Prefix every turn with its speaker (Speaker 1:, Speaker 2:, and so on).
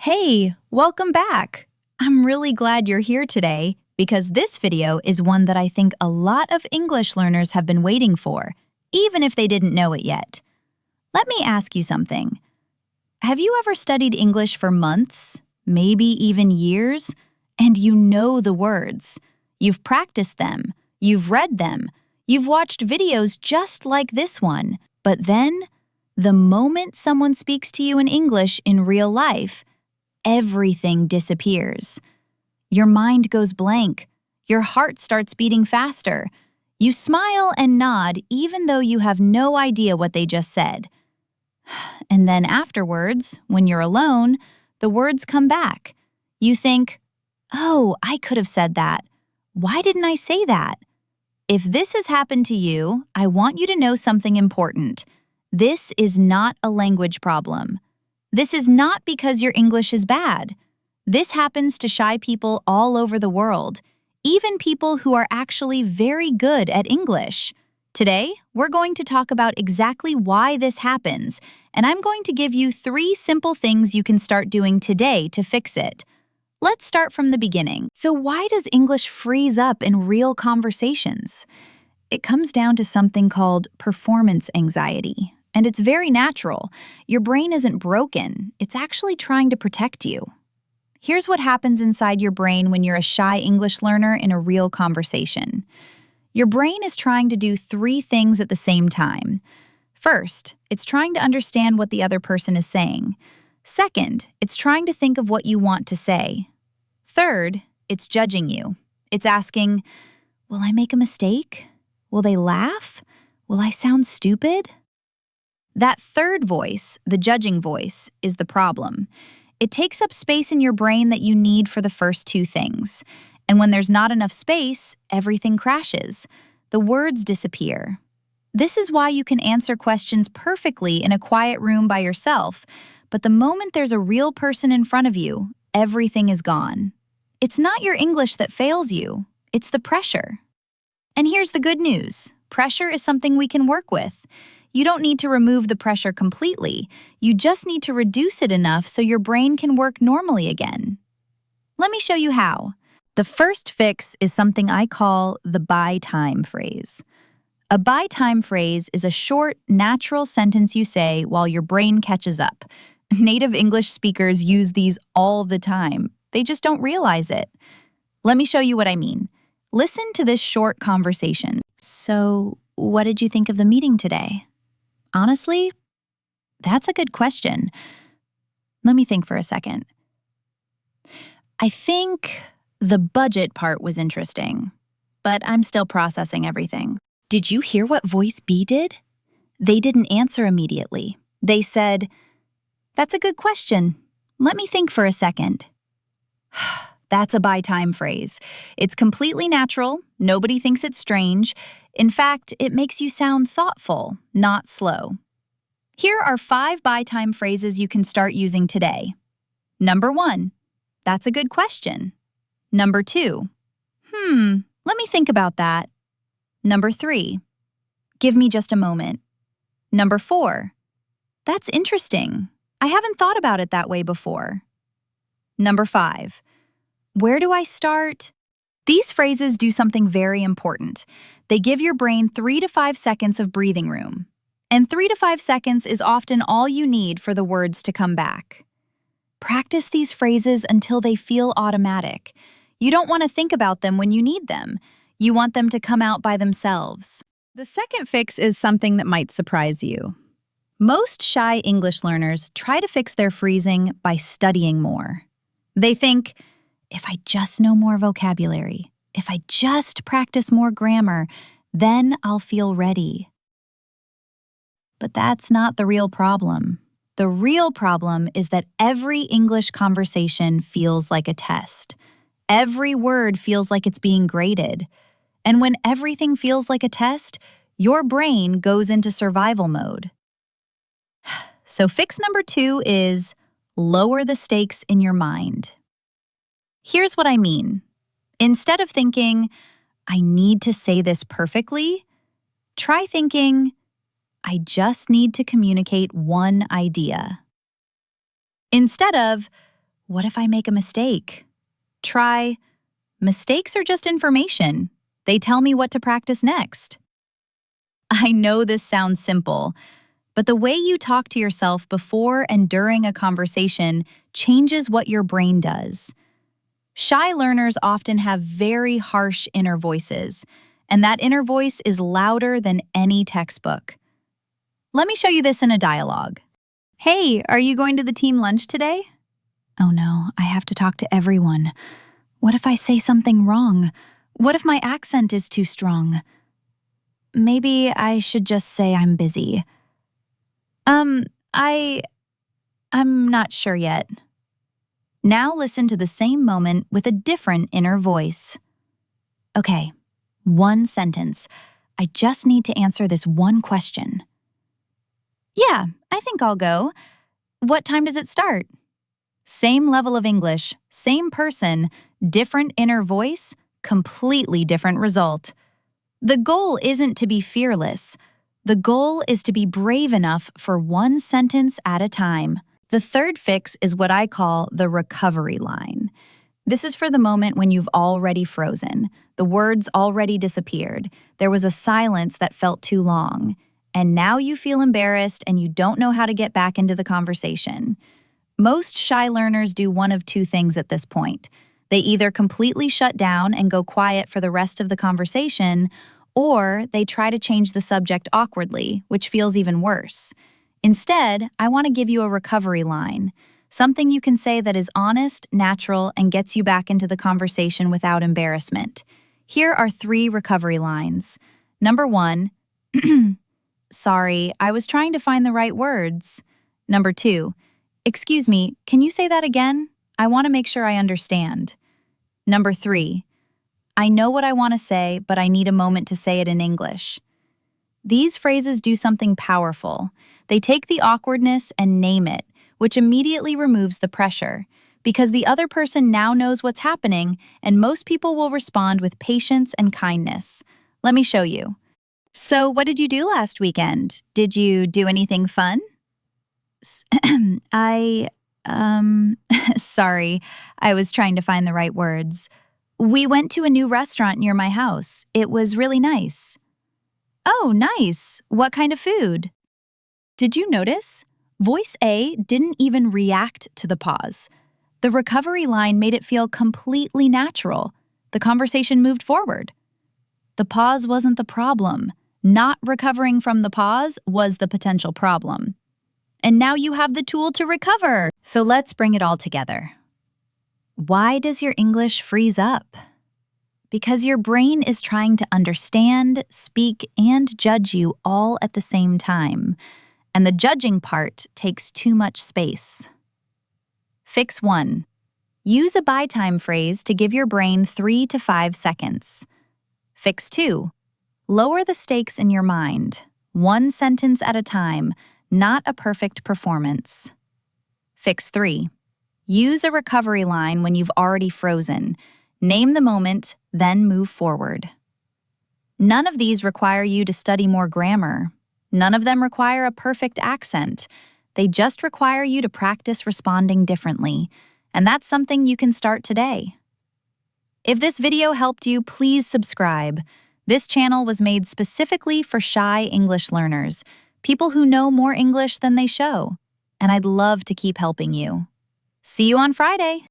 Speaker 1: Hey, welcome back! I'm really glad you're here today because this video is one that I think a lot of English learners have been waiting for, even if they didn't know it yet. Let me ask you something. Have you ever studied English for months, maybe even years, and you know the words? You've practiced them, you've read them, you've watched videos just like this one, but then, the moment someone speaks to you in English in real life, everything disappears. Your mind goes blank. Your heart starts beating faster. You smile and nod even though you have no idea what they just said. And then afterwards, when you're alone, the words come back. You think, "Oh, I could have said that. Why didn't I say that?" If this has happened to you, I want you to know something important. This is not a language problem. This is not because your English is bad. This happens to shy people all over the world, even people who are actually very good at English. Today, we're going to talk about exactly why this happens, and I'm going to give you 3 simple things you can start doing today to fix it. Let's start from the beginning. So why does English freeze up in real conversations? It comes down to something called performance anxiety. And it's very natural. Your brain isn't broken. It's actually trying to protect you. Here's what happens inside your brain when you're a shy English learner in a real conversation. Your brain is trying to do 3 things at the same time. First, it's trying to understand what the other person is saying. Second, it's trying to think of what you want to say. Third, it's judging you. It's asking, will I make a mistake? Will they laugh? Will I sound stupid? That third voice, the judging voice, is the problem. It takes up space in your brain that you need for the first 2 things. And when there's not enough space, everything crashes. The words disappear. This is why you can answer questions perfectly in a quiet room by yourself, but the moment there's a real person in front of you, everything is gone. It's not your English that fails you, it's the pressure. And here's the good news. Pressure is something we can work with. You don't need to remove the pressure completely. You just need to reduce it enough so your brain can work normally again. Let me show you how. The first fix is something I call the buy time phrase. A buy time phrase is a short, natural sentence you say while your brain catches up. Native English speakers use these all the time. They just don't realize it. Let me show you what I mean. Listen to this short conversation. So, what did you think of the meeting today? Honestly, that's a good question. Let me think for a second. I think the budget part was interesting, but I'm still processing everything. Did you hear what voice B did? They didn't answer immediately. They said, "That's a good question. Let me think for a second." That's a buy time phrase. It's completely natural. Nobody thinks it's strange. In fact, it makes you sound thoughtful, not slow. Here are 5 buy time phrases you can start using today. Number 1, that's a good question. Number 2, let me think about that. Number 3, give me just a moment. Number 4, that's interesting. I haven't thought about it that way before. Number 5, where do I start? These phrases do something very important. They give your brain 3 to 5 seconds of breathing room. And 3 to 5 seconds is often all you need for the words to come back. Practice these phrases until they feel automatic. You don't want to think about them when you need them. You want them to come out by themselves.
Speaker 2: The second fix is something that might surprise you.
Speaker 1: Most shy English learners try to fix their freezing by studying more. They think, if I just know more vocabulary, if I just practice more grammar, then I'll feel ready. But that's not the real problem. The real problem is that every English conversation feels like a test. Every word feels like it's being graded. And when everything feels like a test, your brain goes into survival mode. So fix number 2 is lower the stakes in your mind. Here's what I mean. Instead of thinking, I need to say this perfectly, try thinking, I just need to communicate one idea. Instead of, what if I make a mistake? Try, mistakes are just information. They tell me what to practice next. I know this sounds simple, but the way you talk to yourself before and during a conversation changes what your brain does. Shy learners often have very harsh inner voices, and that inner voice is louder than any textbook. Let me show you this in a dialogue.
Speaker 2: Hey, are you going to the team lunch today?
Speaker 1: Oh no, I have to talk to everyone. What if I say something wrong? What if my accent is too strong? Maybe I should just say I'm busy. I'm not sure yet. Now listen to the same moment with a different inner voice. Okay, one sentence. I just need to answer this one question. Yeah, I think I'll go. What time does it start? Same level of English, same person, different inner voice, completely different result. The goal isn't to be fearless. The goal is to be brave enough for one sentence at a time. The third fix is what I call the recovery line. This is for the moment when you've already frozen. The words already disappeared. There was a silence that felt too long. And now you feel embarrassed and you don't know how to get back into the conversation. Most shy learners do one of two things at this point. They either completely shut down and go quiet for the rest of the conversation, or they try to change the subject awkwardly, which feels even worse. Instead, I want to give you a recovery line, something you can say that is honest, natural, and gets you back into the conversation without embarrassment. Here are 3 recovery lines. Number 1, sorry, I was trying to find the right words. Number 2, excuse me, can you say that again? I want to make sure I understand. Number 3, I know what I want to say, but I need a moment to say it in English. These phrases do something powerful. They take the awkwardness and name it, which immediately removes the pressure, because the other person now knows what's happening, and most people will respond with patience and kindness. Let me show you. So, what did you do last weekend? Did you do anything fun? Sorry, I was trying to find the right words. We went to a new restaurant near my house. It was really nice. Oh, nice. What kind of food? Did you notice? Voice A didn't even react to the pause. The recovery line made it feel completely natural. The conversation moved forward. The pause wasn't the problem. Not recovering from the pause was the potential problem. And now you have the tool to recover. So let's bring it all together. Why does your English freeze up? Because your brain is trying to understand, speak, and judge you all at the same time. And the judging part takes too much space. Fix 1. Use a by time phrase to give your brain 3 to 5 seconds. Fix 2. Lower the stakes in your mind. One sentence at a time, not a perfect performance. Fix 3. Use a recovery line when you've already frozen. Name the moment, then move forward. None of these require you to study more grammar. None of them require a perfect accent. They just require you to practice responding differently, and that's something you can start today. If this video helped you, please subscribe. This channel was made specifically for shy English learners, people who know more English than they show, and I'd love to keep helping you. See you on Friday!